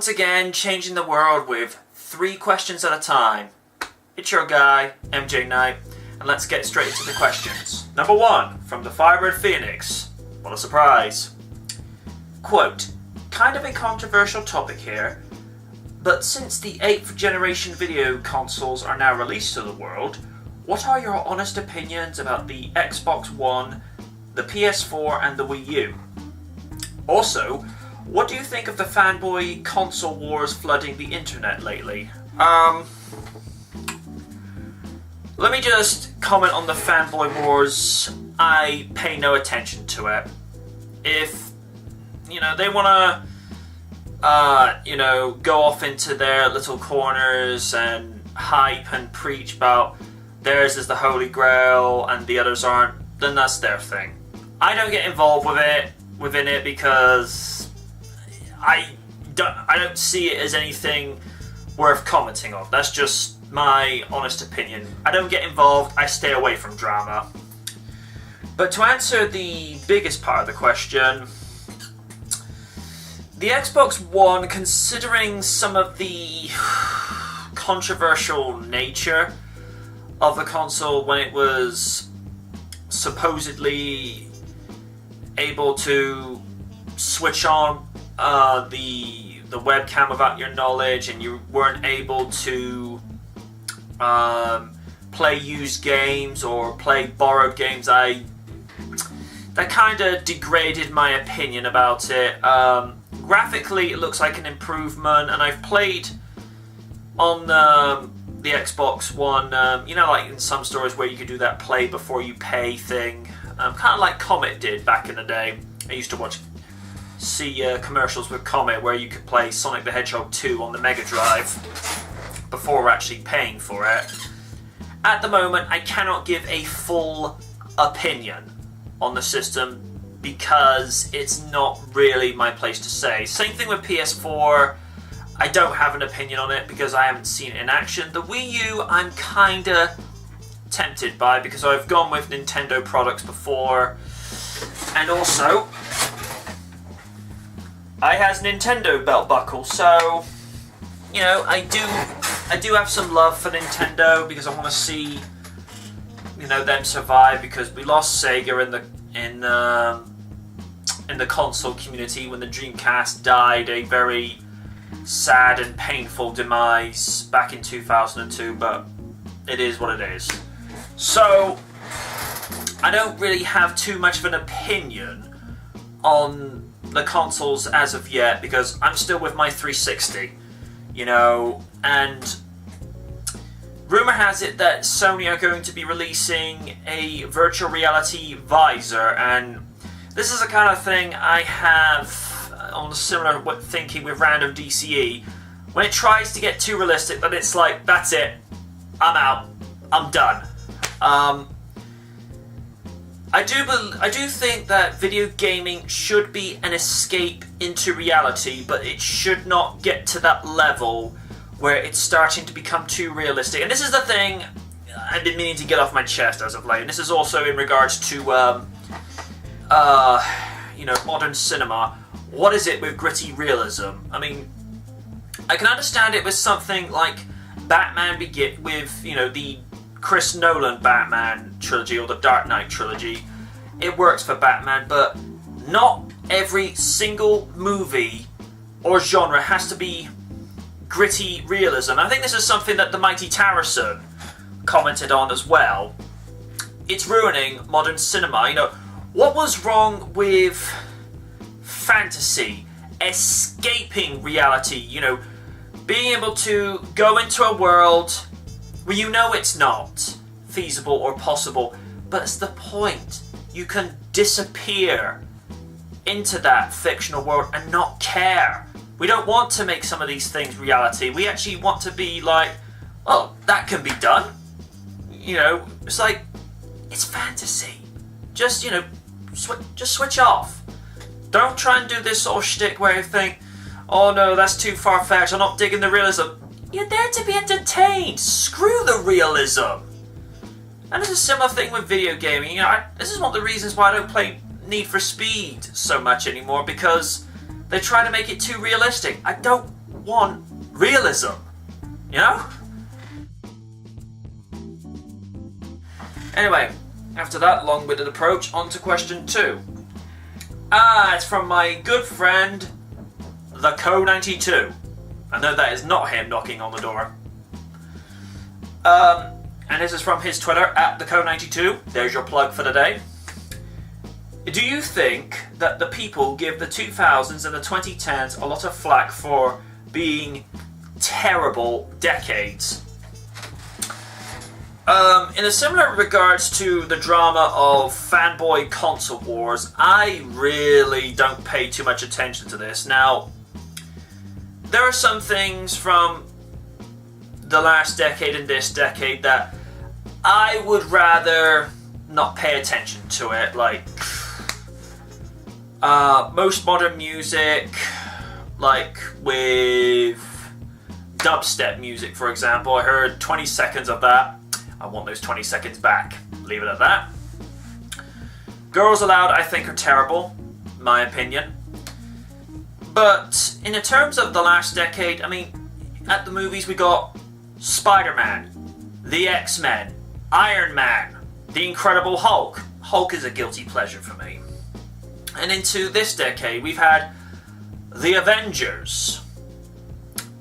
Once again, changing the world with 3 questions at a time. It's your guy, MJ Knight, and let's get straight into the questions. Number 1, from the Firebird Phoenix. What a surprise. Quote, kind of a controversial topic here, but since the 8th generation video consoles are now released to the world, what are your honest opinions about the Xbox One, the PS4 and the Wii U? Also, what do you think of the fanboy console wars flooding the internet lately? Let me just comment on the fanboy wars. I pay no attention to it. If, they want to, go off into their little corners and hype and preach about theirs is the holy grail and the others aren't, then that's their thing. I don't get involved within it because I don't see it as anything worth commenting on. That's just my honest opinion. I don't get involved, I stay away from drama. But to answer the biggest part of the question, the Xbox One, considering some of the controversial nature of the console when it was supposedly able to switch on the webcam without your knowledge, and you weren't able to play used games or play borrowed games, that kind of degraded my opinion about it. Graphically, it looks like an improvement, and I've played on the Xbox One, like in some stores where you could do that play before you pay thing, kind of like Comet did back in the day. I used to see commercials with Comet where you could play Sonic the Hedgehog 2 on the Mega Drive before actually paying for it. At the moment, I cannot give a full opinion on the system because it's not really my place to say. Same thing with PS4. I don't have an opinion on it because I haven't seen it in action. The Wii U, I'm kinda tempted by because I've gone with Nintendo products before, and also I has Nintendo belt buckle, so I do have some love for Nintendo because I want to see them survive, because we lost Sega in the console community when the Dreamcast died a very sad and painful demise back in 2002, but it is what it is. So I don't really have too much of an opinion on the consoles as of yet because I'm still with my 360, and rumor has it that Sony are going to be releasing a virtual reality visor, and this is the kind of thing I have on similar thinking with Random DCE. When it tries to get too realistic, then it's like, that's it, I'm out, I'm done. I do think that video gaming should be an escape into reality, but it should not get to that level where it's starting to become too realistic. And this is the thing I've been meaning to get off my chest as of late, and this is also in regards to modern cinema. What is it with gritty realism? I mean, I can understand it with something like Batman with the Chris Nolan Batman trilogy or the Dark Knight trilogy. It works for Batman, but not every single movie or genre has to be gritty realism. I think this is something that the mighty Tarrison commented on as well. It's ruining modern cinema. What was wrong with fantasy, escaping reality, being able to go into a world where it's not feasible or possible, but it's the point. You can disappear into that fictional world and not care. We don't want to make some of these things reality. We actually want to be like, oh, that can be done. It's like, it's fantasy. Just, just switch off. Don't try and do this sort of shtick where you think, oh no, that's too far-fetched, I'm not digging the realism. You're there to be entertained. Screw the realism. And it's a similar thing with video gaming. This is one of the reasons why I don't play Need for Speed so much anymore, because they try to make it too realistic. I don't want realism, you know? Anyway, after that long-winded approach, on to question 2. It's from my good friend, the Co92. I know that is not him knocking on the door. And this is from his Twitter, at the Co92. There's your plug for the day. Do you think that the people give the 2000s and the 2010s a lot of flack for being terrible decades? In a similar regards to the drama of fanboy console wars, I really don't pay too much attention to this. Now, there are some things from the last decade and this decade that I would rather not pay attention to it, like most modern music, like with dubstep music, for example. I heard 20 seconds of that. I want those 20 seconds back. Leave it at that. Girls Aloud, I think, are terrible, my opinion. But in the terms of the last decade, I mean, at the movies we got Spider-Man, the X-Men, Iron Man, the Incredible Hulk. Hulk is a guilty pleasure for me. And into this decade, we've had the Avengers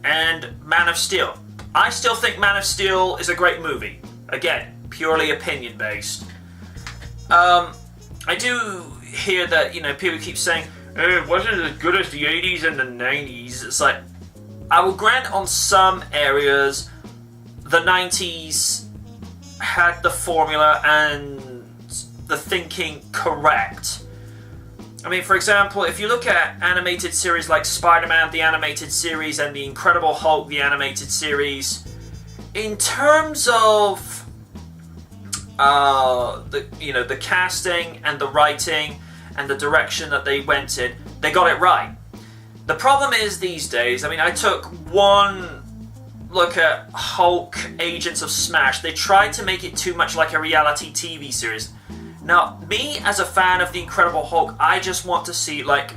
and Man of Steel. I still think Man of Steel is a great movie. Again, purely opinion-based. I do hear that, people keep saying, it wasn't as good as the 80s and the 90s. It's like, I will grant on some areas, the 90s had the formula and the thinking correct. I mean, for example, if you look at animated series like Spider-Man, the animated series, and the Incredible Hulk, the animated series, in terms of the casting and the writing and the direction that they went in, they got it right. The problem is these days, I mean, I took one look at Hulk Agents of Smash. They tried to make it too much like a reality TV series. Now, me as a fan of the Incredible Hulk, I just want to see like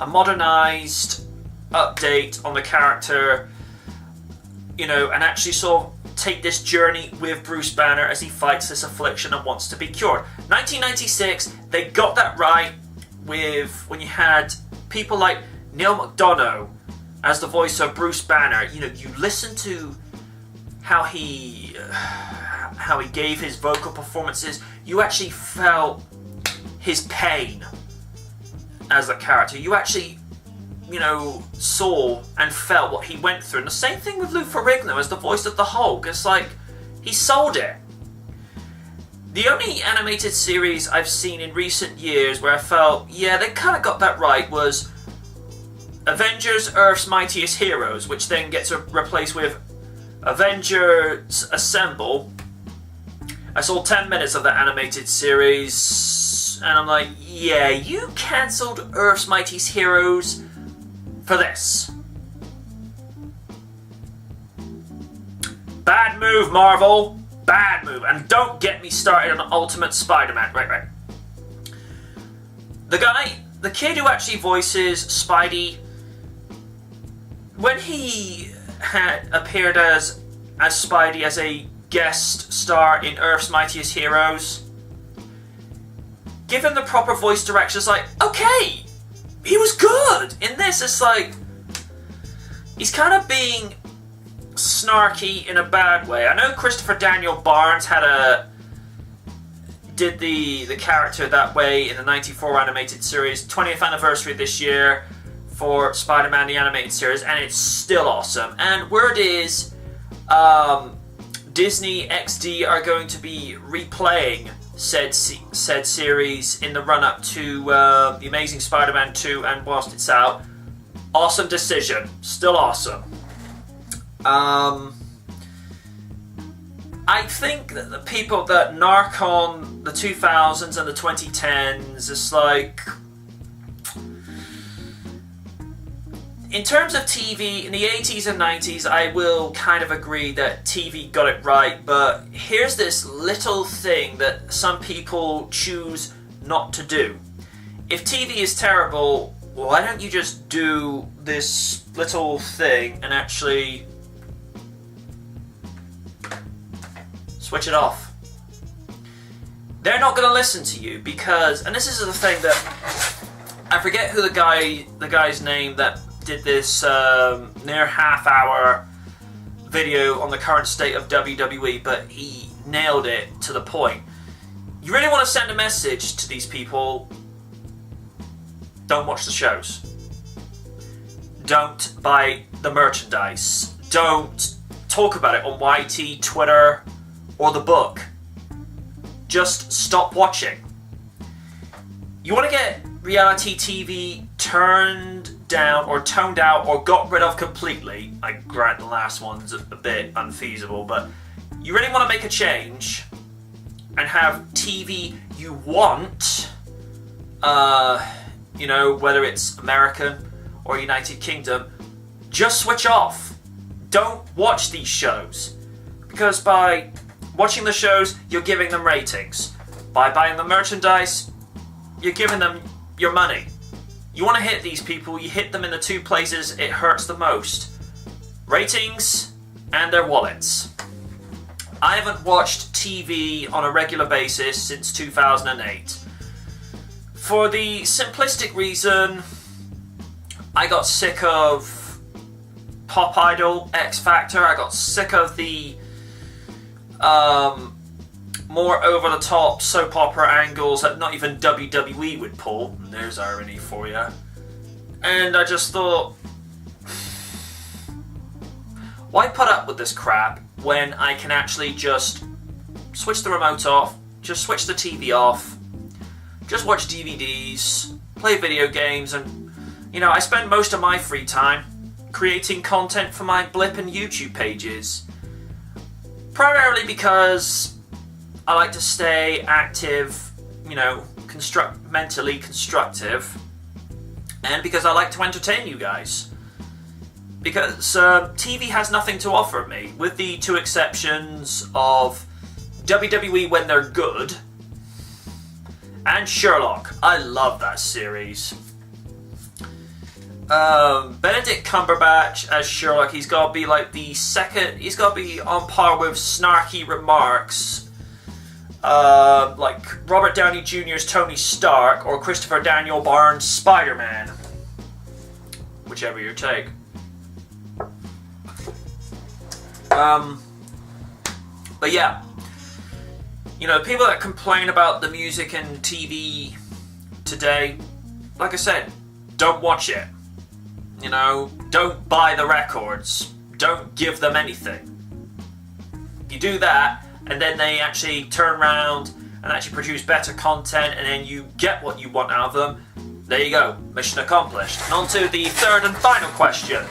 a modernized update on the character, and actually sort of take this journey with Bruce Banner as he fights this affliction and wants to be cured. 1996, they got that right with when you had people like Neil McDonough as the voice of Bruce Banner. You listen to how he gave his vocal performances. You actually felt his pain as a character. You actually, saw and felt what he went through. And the same thing with Lou Ferrigno as the voice of the Hulk. It's like, he sold it. The only animated series I've seen in recent years where I felt, yeah, they kind of got that right was Avengers Earth's Mightiest Heroes, which then gets replaced with Avengers Assemble. I saw 10 minutes of that animated series, and I'm like, yeah, you cancelled Earth's Mightiest Heroes for this. Bad move, Marvel. Bad move. And don't get me started on Ultimate Spider-Man. Right. The kid who actually voices Spidey, when he had appeared as Spidey as a guest star in Earth's Mightiest Heroes, given the proper voice direction, it's like, okay, he was good. In this, it's like, he's kind of being snarky in a bad way. I know Christopher Daniel Barnes did the character that way in the 94 animated series, 20th anniversary this year for Spider-Man the animated series, and it's still awesome. And word is Disney XD are going to be replaying said series in the run-up to The Amazing Spider-Man 2, and whilst it's out, awesome decision. Still awesome. I think that the people that narc on the 2000s and the 2010s, it's like, in terms of TV, in the 80s and 90s, I will kind of agree that TV got it right, but here's this little thing that some people choose not to do. If TV is terrible, why don't you just do this little thing and actually switch it off? They're not going to listen to you because, and this is the thing that, I forget who the guy's name that did this near half-hour video on the current state of WWE, but he nailed it to the point. You really want to send a message to these people: don't watch the shows. Don't buy the merchandise. Don't talk about it on YT, Twitter, or the book. Just stop watching. You want to get reality TV turned down or toned out or got rid of completely. I grant the last one's a bit unfeasible, but you really want to make a change and have TV you want, you know, whether it's American or United Kingdom, just switch off. Don't watch these shows, because by watching the shows, you're giving them ratings. By buying the merchandise, you're giving them your money. You want to hit these people, you hit them in the two places it hurts the most: ratings and their wallets. I haven't watched TV on a regular basis since 2008. For the simplistic reason, I got sick of Pop Idol, X Factor. I got sick of the more over-the-top soap opera angles that not even WWE would pull. And there's irony for you. And I just thought, why put up with this crap when I can actually just switch the remote off, just switch the TV off, just watch DVDs, play video games, and, you know, I spend most of my free time creating content for my Blip and YouTube pages. Primarily because I like to stay active, you know, mentally constructive, and because I like to entertain you guys. Because TV has nothing to offer me, with the two exceptions of WWE when they're good, and Sherlock. I love that series. Benedict Cumberbatch as Sherlock, he's got to be like he's got to be on par with snarky remarks like Robert Downey Jr.'s Tony Stark or Christopher Daniel Barnes' Spider-Man. Whichever your take. But yeah, you know, people that complain about the music and TV today, like I said, don't watch it. You know, don't buy the records. Don't give them anything. You do that, and then they actually turn around and actually produce better content, and then you get what you want out of them. There you go, mission accomplished. And on to the third and final question.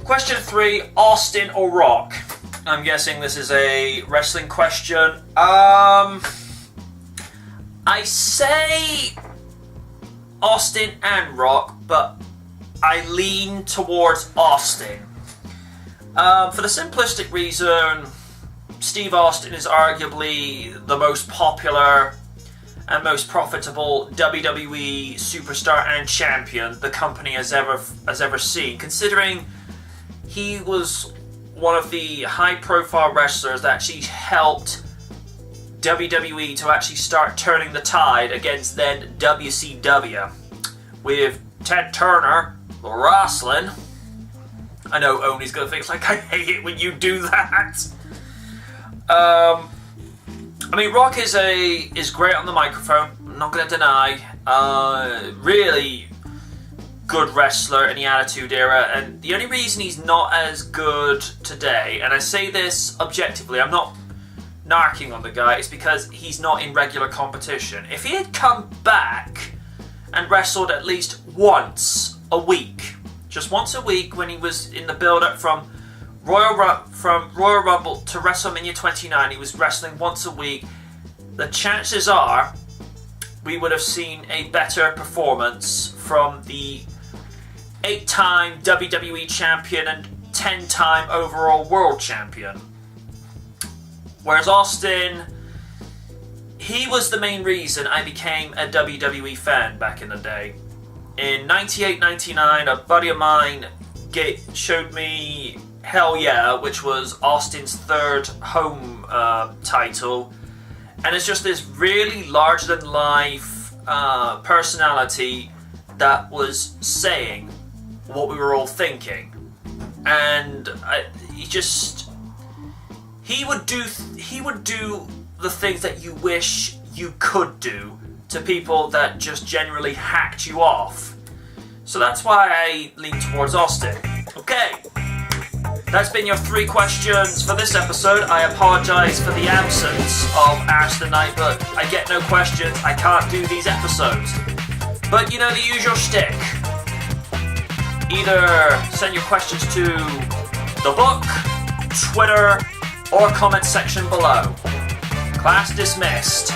Question 3, Austin or Rock? I'm guessing this is a wrestling question. I say Austin and Rock, but I lean towards Austin. For the simplistic reason, Steve Austin is arguably the most popular and most profitable WWE superstar and champion the company has ever seen, considering he was one of the high-profile wrestlers that actually helped WWE to actually start turning the tide against then WCW with Ted Turner, the wrestling. I know Oney's gonna think like I hate it when you do that. I mean, Rock is great on the microphone. I'm not gonna deny. Really good wrestler in the Attitude Era, and the only reason he's not as good today, and I say this objectively, I'm not narking on the guy, is because he's not in regular competition. If he had come back and wrestled at least once a week, just once a week when he was in the build-up from Royal Rumble to WrestleMania 29, he was wrestling once a week, the chances are we would have seen a better performance from the 8-time WWE champion and 10-time overall world champion. Whereas Austin, he was the main reason I became a WWE fan back in the day. In 98-99, a buddy of mine showed me Hell Yeah, which was Austin's third home title. And it's just this really larger-than-life personality that was saying what we were all thinking. And he would do the things that you wish you could do to people that just generally hacked you off. So that's why I lean towards Austin. Okay, that's been your 3 questions for this episode. I apologise for the absence of Ask the Night, but I get no questions. I can't do these episodes. But you know the usual shtick. Either send your questions to the book, Twitter, or comment section below. Class dismissed.